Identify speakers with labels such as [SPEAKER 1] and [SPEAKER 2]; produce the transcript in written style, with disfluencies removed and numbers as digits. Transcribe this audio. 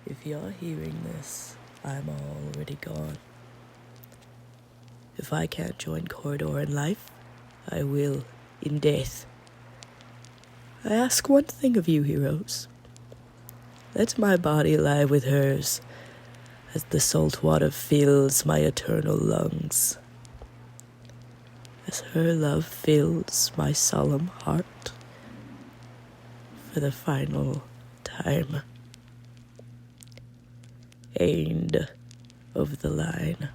[SPEAKER 1] If you're hearing this, I'm already gone. If I can't join Corridor in life, I will in death. I ask one thing of you, heroes. Let my body lie with hers, as the salt water fills my eternal lungs, as her love fills my solemn heart for the final time. End of the line.